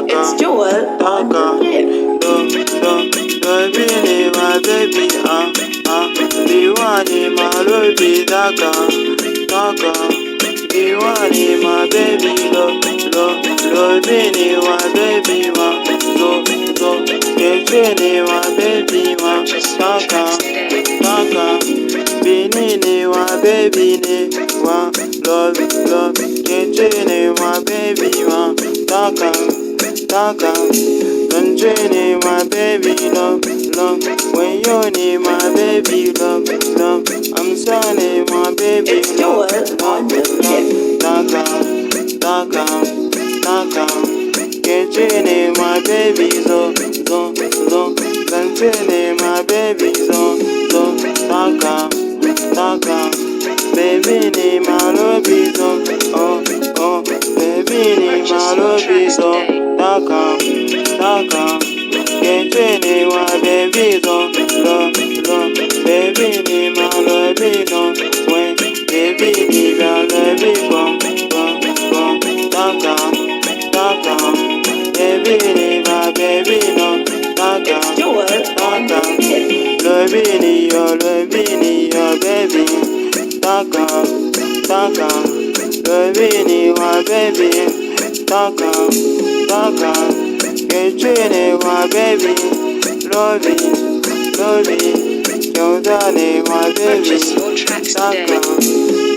It's Joel on the flip. Baby, my baby, Diwani, my baby, Diwani, my baby, Bini, my baby, Kechini, my baby, Bini, my baby, Kechini, my baby, Controlling my baby, love. When you need my baby, love. I'm sorry, my baby, It's Joel on the flip. Controlling my baby, Controlling my baby, Baby, need my love, baby, need my love, Can't train my baby, love, baby, need my love, when baby, need my love, baby, need my baby, It's Joel on the flip. Loving your baby, loving my baby, Getting my baby, loving, your darling, my baby, Purchase your tracks today.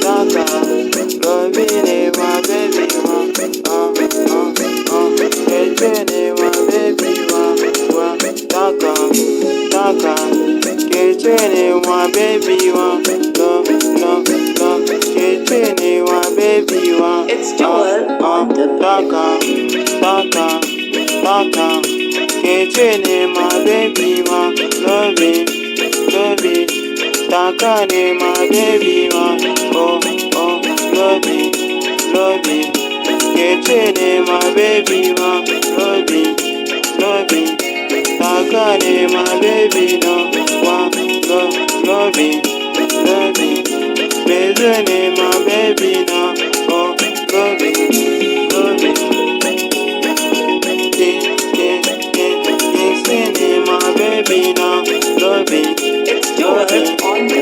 loving my baby, Getting my baby, Getting my baby, Getting my baby, It's Joel on the flip. Getting my baby, loving, Takane my baby, oh, loving, Getting my baby, loving, Takane my baby, no, loving, Bezene my baby, no, oh, loving, Kissing my baby, no, loving, It's Joel on the